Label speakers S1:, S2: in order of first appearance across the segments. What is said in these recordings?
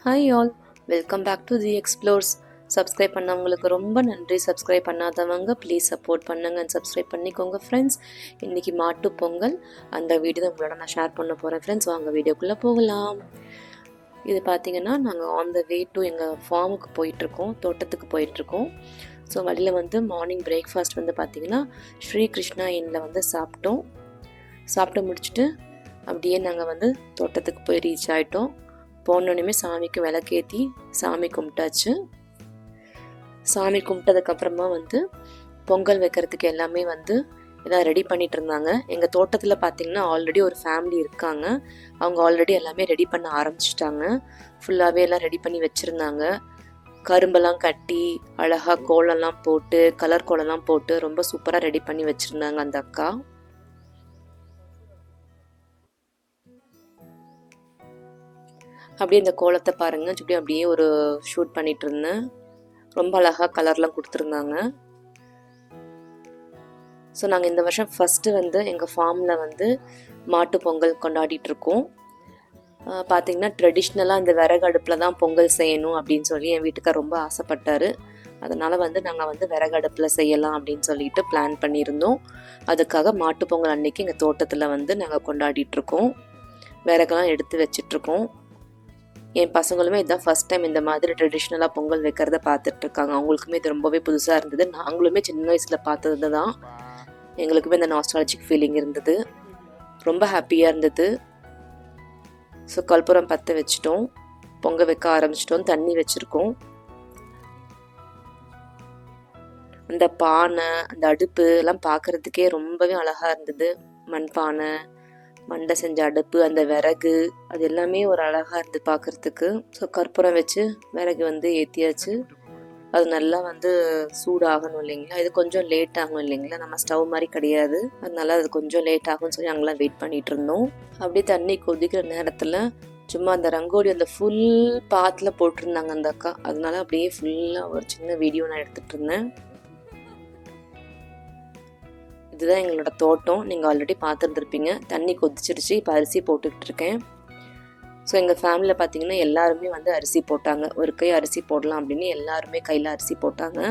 S1: Hi all, welcome back to the explorers. Subscribe பண்ணவங்களுக்கு ரொம்ப நன்றி. சப்ஸ்கிரைப் பண்ணாதவங்க ப்ளீஸ் சப்போர்ட் பண்ணுங்க அண்ட் சப்ஸ்கிரைப் பண்ணிக்கோங்க ஃப்ரெண்ட்ஸ். இன்றைக்கி மாட்டு பொங்கல், அந்த வீடியோ தான் உங்களோட நான் ஷேர் பண்ண போகிறேன் ஃப்ரெண்ட்ஸ். வாங்க வீடியோக்குள்ளே போகலாம். இது பார்த்திங்கன்னா நாங்கள் ஆன் த வே டு எங்கள் ஃபார்முக்கு போயிட்டுருக்கோம், தோட்டத்துக்கு போயிட்டுருக்கோம். ஸோ வழியில் வந்து மார்னிங் பிரேக்ஃபாஸ்ட் வந்து பார்த்திங்கன்னா ஸ்ரீ கிருஷ்ணா இன்னில் வந்து சாப்பிட்டு முடிச்சுட்டு அப்படியே நாங்கள் வந்து தோட்டத்துக்கு போய் ரீச் ஆகிட்டோம். போனோடனே சாமிக்கு விளக்கேற்றி சாமி கும்பிட்டாச்சு. சாமி கும்பிட்டதுக்கப்புறமா வந்து பொங்கல் வைக்கிறதுக்கு எல்லாமே வந்து எல்லாம் ரெடி பண்ணிட்டு இருந்தாங்க. எங்கள் தோட்டத்தில் பார்த்திங்கன்னா ஆல்ரெடி ஒரு ஃபேமிலி இருக்காங்க. அவங்க ஆல்ரெடி எல்லாமே ரெடி பண்ண ஆரம்பிச்சிட்டாங்க. ஃபுல்லாகவே எல்லாம் ரெடி பண்ணி வச்சுருந்தாங்க. கரும்பெல்லாம் கட்டி அழகாக கோலம்லாம் போட்டு கலர் கோலம்லாம் போட்டு ரொம்ப சூப்பராக ரெடி பண்ணி வச்சுருந்தாங்க அந்த அக்கா. அப்படியே இந்த கோலத்தை பாருங்கள், அப்படியே ஒரு ஷூட் பண்ணிட்டு இருந்தேன். ரொம்ப அழகாக கலர்லாம் கொடுத்துருந்தாங்க. ஸோ நாங்கள் இந்த வருஷம் ஃபஸ்ட்டு வந்து எங்கள் ஃபார்மில் வந்து மாட்டு பொங்கல் கொண்டாடிட்டுருக்கோம். பார்த்திங்கன்னா ட்ரெடிஷ்னலாக இந்த விறகு அடுப்பில் தான் பொங்கல் செய்யணும் அப்படின்னு சொல்லி என் வீட்டுக்கார் ரொம்ப ஆசைப்பட்டார். அதனால் வந்து நாங்கள் வந்து விறகு அடுப்பில் செய்யலாம் அப்படின்னு சொல்லிட்டு பிளான் பண்ணியிருந்தோம். அதுக்காக மாட்டு பொங்கல் அன்னைக்கு எங்கள் தோட்டத்தில் வந்து நாங்கள் கொண்டாடிட்டுருக்கோம். விறகெல்லாம் எடுத்து வச்சிட்ருக்கோம். என் பசங்களுமே இதுதான் ஃபஸ்ட் டைம் இந்த மாதிரி ட்ரெடிஷ்னலாக பொங்கல் வைக்கிறத பார்த்துட்ருக்காங்க. அவங்களுக்குமே இது ரொம்பவே புதுசாக இருந்தது. நாங்களுமே சின்ன வயசில் பார்த்தது தான். எங்களுக்குமே இந்த நாஸ்டாலஜிக் ஃபீலிங் இருந்தது. ரொம்ப ஹாப்பியாக இருந்தது. ஸோ கற்பூரம் பற்ற வச்சிட்டோம், பொங்க வைக்க ஆரம்பிச்சிட்டோம், தண்ணி வச்சுருக்கோம். அந்த பானை, அந்த அடுப்பு எல்லாம் பார்க்குறதுக்கே ரொம்பவே அழகாக இருந்தது. மண்பானை, மண்டை செஞ்ச அடுப்பு, அந்த விறகு, அது எல்லாமே ஒரு அழகாக இருந்து பார்க்குறதுக்கு. ஸோ கற்பூரம் வச்சு விறகு வந்து ஏற்றியாச்சு. அது நல்லா வந்து சூடாகணும் இல்லைங்களா. இது கொஞ்சம் லேட் ஆகும் இல்லைங்களா, நம்ம ஸ்டவ் மாதிரி கிடையாது. அதனால அது கொஞ்சம் லேட் ஆகும்னு சொல்லி நாங்களாம் வெயிட் பண்ணிட்டு இருந்தோம். அப்படியே தண்ணி கொதிக்கிற நேரத்தில் சும்மா அந்த ரங்கோலி அந்த ஃபுல் பாத்தில் போட்டிருந்தாங்க அந்த அக்கா. அதனால அப்படியே ஃபுல்லாக ஒரு சின்ன வீடியோ நான் எடுத்துகிட்டு இருந்தேன். இதுதான் எங்களோட தோட்டம். நீங்கள் ஆல்ரெடி பார்த்துருந்துருப்பீங்க. தண்ணி கொதிச்சிருச்சு. இப்போ அரிசி போட்டுக்கிட்டு இருக்கேன். ஸோ எங்கள் ஃபேமிலியில் பார்த்தீங்கன்னா எல்லாருமே வந்து அரிசி போட்டாங்க. ஒரு கை அரிசி போடலாம் அப்படின்னு எல்லாருமே கையில் அரிசி போட்டாங்க.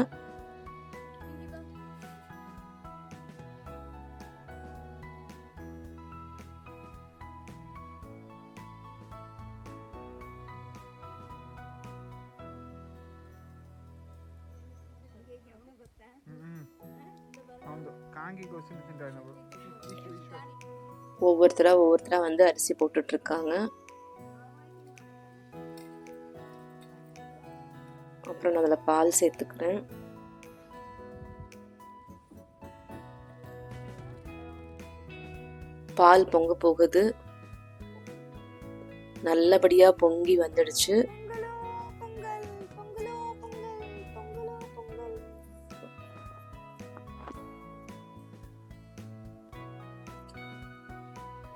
S1: ஒவ்வொருத்தரா வந்து அரிசி போட்டுட்டு இருக்காங்க. அப்புறம் நான் அதில் பால் சேர்த்துக்கிறேன். பால் பொங்க போகுது. நல்லபடியாக பொங்கி வந்துடுச்சு.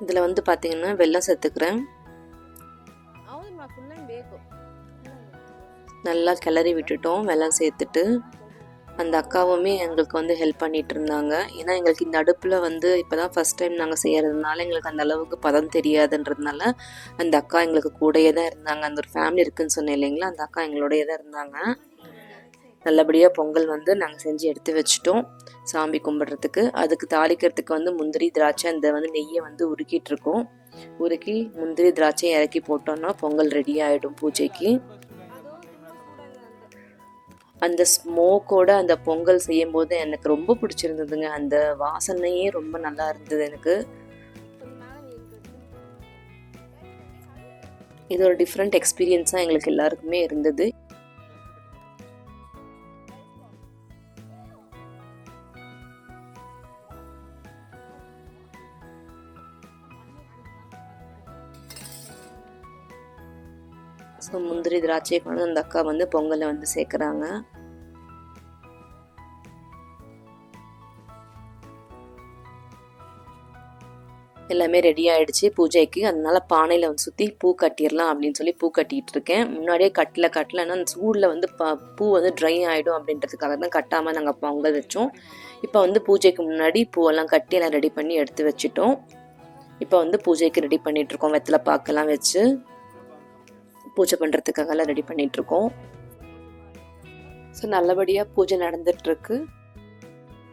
S1: இதில் வந்து பார்த்தீங்கன்னா வெல்லம் சேர்த்துக்கிறேன். நல்லா கிளறி விட்டுட்டோம். வெல்லம் சேர்த்துட்டு அந்த அக்காவுமே எங்களுக்கு வந்து ஹெல்ப் பண்ணிட்டு இருந்தாங்க. ஏன்னா எங்களுக்கு இந்த அடுப்பில் வந்து இப்போ தான் ஃபஸ்ட் டைம் நாங்கள் செய்கிறதுனால எங்களுக்கு அந்த அளவுக்கு பதம் தெரியாதுன்றதுனால அந்த அக்கா எங்களுக்கு கூடயே தான் இருந்தாங்க. அந்த ஒரு ஃபேமிலி இருக்குதுன்னு சொன்னேன் இல்லைங்களா, அந்த அக்கா எங்களோடையே தான் இருந்தாங்க. நல்லபடியாக பொங்கல் வந்து நாங்கள் செஞ்சு எடுத்து வச்சுட்டோம் சாமி கும்பிட்றதுக்கு. அதுக்கு தாளிக்கிறதுக்கு வந்து முந்திரி திராட்சை அந்த வந்து நெய்யை வந்து உருக்கிட்டுருக்கோம். உருக்கி முந்திரி திராட்சை இறக்கி போட்டோன்னா பொங்கல் ரெடி ஆகிடும் பூஜைக்கு. அந்த ஸ்மோக்கோட அந்த பொங்கல் செய்யும் போது எனக்கு ரொம்ப பிடிச்சிருந்ததுங்க. அந்த வாசனையே ரொம்ப நல்லா இருந்தது எனக்கு. இது ஒரு டிஃப்ரெண்ட் எக்ஸ்பீரியன்ஸாக எங்களுக்கு எல்லாருக்குமே இருந்தது. ஸோ முந்திரி திராட்சையை கொண்டு அந்த அக்கா வந்து பொங்கலை வந்து சேர்க்குறாங்க. எல்லாமே ரெடி ஆகிடுச்சு பூஜைக்கு. அதனால பானையில் வந்து சுற்றி பூ கட்டிடலாம் அப்படின்னு சொல்லி பூ கட்டிகிட்டு இருக்கேன். முன்னாடியே கட்டலைன்னா அந்த சூடில் வந்து பூ வந்து ட்ரை ஆகிடும் அப்படின்றதுக்காக தான் கட்டாமல் நாங்கள் பொங்கல் வச்சோம். இப்போ வந்து பூஜைக்கு முன்னாடி பூவெல்லாம் கட்டி எல்லாம் ரெடி பண்ணி எடுத்து வச்சுட்டோம். இப்போ வந்து பூஜைக்கு ரெடி பண்ணிகிட்ருக்கோம். வெத்தலை பாக்கெல்லாம் வச்சு பூஜை பண்ணுறதுக்காகலாம் ரெடி பண்ணிகிட்ருக்கோம். ஸோ நல்லபடியாக பூஜை நடந்துகிட்ருக்கு.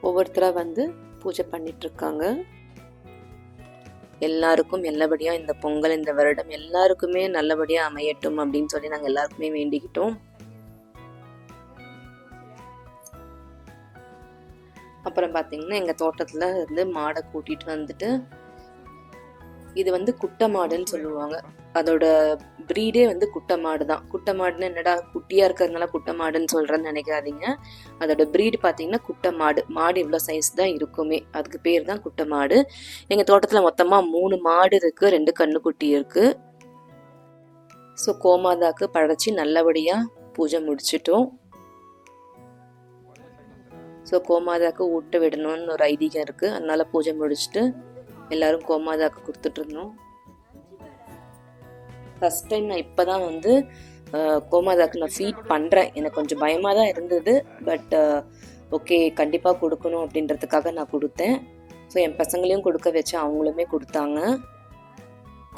S1: ஒவ்வொருத்தராக வந்து பூஜை பண்ணிகிட்ருக்காங்க. எல்லாருக்கும் நல்லபடியாக இந்த பொங்கல் இந்த வருடம் எல்லாருக்குமே நல்லபடியாக அமையட்டும் அப்படின்னு சொல்லி நாங்கள் எல்லாருக்குமே வேண்டிக்கிட்டோம். அப்புறம் பார்த்தீங்கன்னா எங்கள் தோட்டத்தில் இருந்து மாடை கூட்டிகிட்டு வந்துட்டு, இது வந்து குட்டை மாடுன்னு சொல்லுவாங்க. அதோட ப்ரீடே வந்து குட்டை மாடு தான். குட்டை மாடுன்னு என்னடா குட்டியாக இருக்கிறதுனால குட்டை மாடுன்னு சொல்கிறேன்னு நினைக்காதீங்க. அதோட ப்ரீடு பார்த்தீங்கன்னா குட்டை மாடு. மாடு இவ்வளோ சைஸ் தான் இருக்குமே, அதுக்கு பேர் தான் குட்டை மாடு. எங்கள் தோட்டத்தில் மொத்தமாக 3 மாடு இருக்குது, 2 கன்றுக்குட்டி இருக்குது. ஸோ கோமாதாக்கு படைச்சி நல்லபடியாக பூஜை முடிச்சிட்டோம். ஸோ கோமாதாக்கு ஊட்ட விடணும்னு ஒரு ஐதீகம் இருக்குது. அதனால் பூஜை முடிச்சுட்டு எல்லோரும் கோமாதாக்கு கொடுத்துட்ருந்தோம். ஃபஸ்ட் டைம் நான் இப்போ தான் வந்து கோமாதாக்கு நான் ஃபீட் பண்ணுறேன். எனக்கு கொஞ்சம் பயமாக தான் இருந்தது. பட் ஓகே, கண்டிப்பாக கொடுக்கணும் அப்படின்றதுக்காக நான் கொடுத்தேன். ஸோ என் பசங்களையும் கொடுக்க வச்சு அவங்களுமே கொடுத்தாங்க.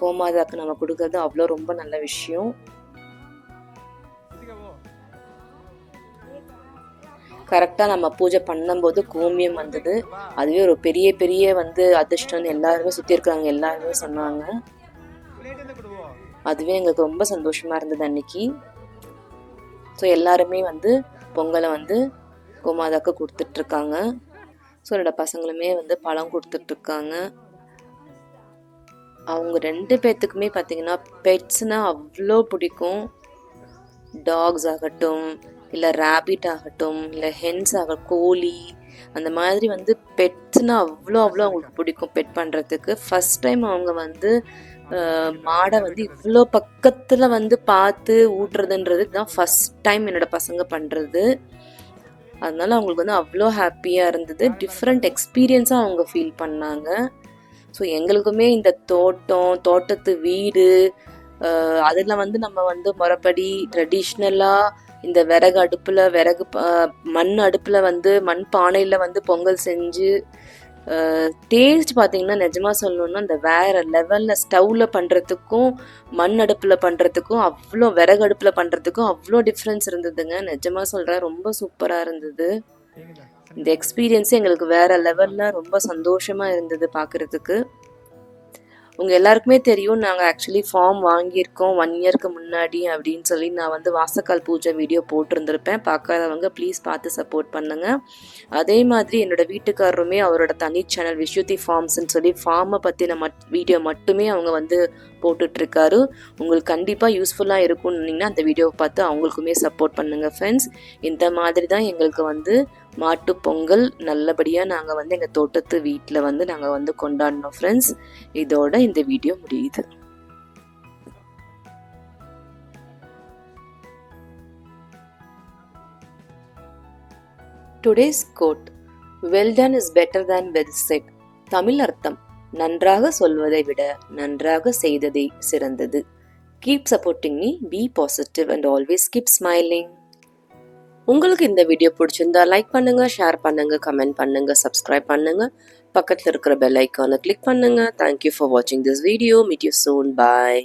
S1: கோமாதாக்கு நம்ம கொடுக்கறது அவ்வளோ ரொம்ப நல்ல விஷயம். கரெக்டாக நம்ம பூஜை பண்ணும்போது கோமியம் வந்தது. அதுவே ஒரு பெரிய பெரிய வந்து அதிர்ஷ்டம்னு எல்லாருமே சுற்றி இருக்கிறாங்க எல்லாருமே சொன்னாங்க. அதுவே எங்களுக்கு ரொம்ப சந்தோஷமாக இருந்தது அன்னைக்கு. ஸோ எல்லாருமே வந்து பொங்கலை வந்து கோமாதாக்கு கொடுத்துட்ருக்காங்க. ஸோ என்னோட பசங்களுமே வந்து பழம் கொடுத்துட்ருக்காங்க. அவங்க 2 பேர்த்துக்குமே பார்த்திங்கன்னா பெட்ஸ்னால் அவ்வளோ பிடிக்கும். டாக்ஸ் ஆகட்டும், இல்லை ரேபிட் ஆகட்டும், இல்லை ஹென்ஸ் கோழி, அந்த மாதிரி வந்து பெட்ஸ்னால் அவ்வளோ அவங்களுக்கு பிடிக்கும் பெட் பண்ணுறதுக்கு. ஃபஸ்ட் டைம் அவங்க வந்து மாடை வந்து இவ்வளோ பக்கத்தில் வந்து பார்த்து ஊட்டுறதுன்றது தான் ஃபஸ்ட் டைம் என்னோட பசங்க பண்ணுறது. அதனால அவங்களுக்கு வந்து அவ்வளோ ஹாப்பியாக இருந்தது. டிஃப்ரெண்ட் எக்ஸ்பீரியன்ஸாக அவங்க ஃபீல் பண்ணாங்க. ஸோ எங்களுக்குமே இந்த தோட்டத்து வீடு, அதில் வந்து நம்ம வந்து முறைப்படி ட்ரெடிஷ்னலாக இந்த விறகு அடுப்பில் மண் அடுப்பில் வந்து மண் பானையில் வந்து பொங்கல் செஞ்சு டேஸ்ட் பார்த்திங்கன்னா நிஜமாக சொல்லணுன்னா அந்த வேறு லெவலில் ஸ்டவ்வில் பண்ணுறதுக்கும் மண் அடுப்பில் பண்ணுறதுக்கும் அவ்வளோ விறகு அடுப்பில் பண்ணுறதுக்கும் அவ்வளோ டிஃப்ரென்ஸ் இருந்ததுங்க. நிஜமாக சொல்கிறேன், ரொம்ப சூப்பராக இருந்தது. இந்த எக்ஸ்பீரியன்ஸே எங்களுக்கு வேறு லெவலில் ரொம்ப சந்தோஷமாக இருந்தது பார்க்குறதுக்கு. உங்கள் எல்லாருக்குமே தெரியும், நாங்கள் ஆக்சுவலி ஃபார்ம் வாங்கியிருக்கோம் 1 இயருக்கு முன்னாடி அப்படின்னு சொல்லி நான் வந்து வாசக்கால் பூஜை வீடியோ போட்டிருந்திருப்பேன். பார்க்காதவங்க ப்ளீஸ் பார்த்து சப்போர்ட் பண்ணுங்கள். அதே மாதிரி என்னோடய வீட்டுக்காரருமே அவரோட தனி சேனல் விஸ்வதி ஃபார்ம்ஸ்ன்னு சொல்லி ஃபார்மை பற்றின வீடியோ மட்டுமே அவங்க வந்து போட்டுட்ருக்காரு. உங்களுக்கு கண்டிப்பாக யூஸ்ஃபுல்லாக இருக்கும்னு அந்த வீடியோவை பார்த்து அவங்களுக்குமே சப்போர்ட் பண்ணுங்கள் ஃப்ரெண்ட்ஸ். இந்த மாதிரி தான் எங்களுக்கு வந்து மாட்டு பொங்கல் நல்லபடியாக நாங்கள் வந்து எங்கள் தோட்டத்து வீட்டில் வந்து நாங்கள் வந்து கொண்டாடினோம் ஃப்ரெண்ட்ஸ். இதோட இந்த வீடியோ முடியுது. Today's quote, well done is better than well said. Tamil அர்த்தம், நன்றாக சொல்வதை விட நன்றாக செய்ததே சிறந்தது. Keep supporting me, be positive and always keep smiling. உங்களுக்கு இந்த வீடியோ பிடிச்சிருந்தா லைக் பண்ணுங்க, ஷேர் பண்ணுங்க, கமெண்ட் பண்ணுங்க, சப்ஸ்கிரைப் பண்ணுங்க, பக்கத்தில் இருக்கிற பெல் ஐக்கானை கிளிக் பண்ணுங்க. தேங்க்யூ ஃபார் வாட்சிங் this video. Meet you soon. Bye.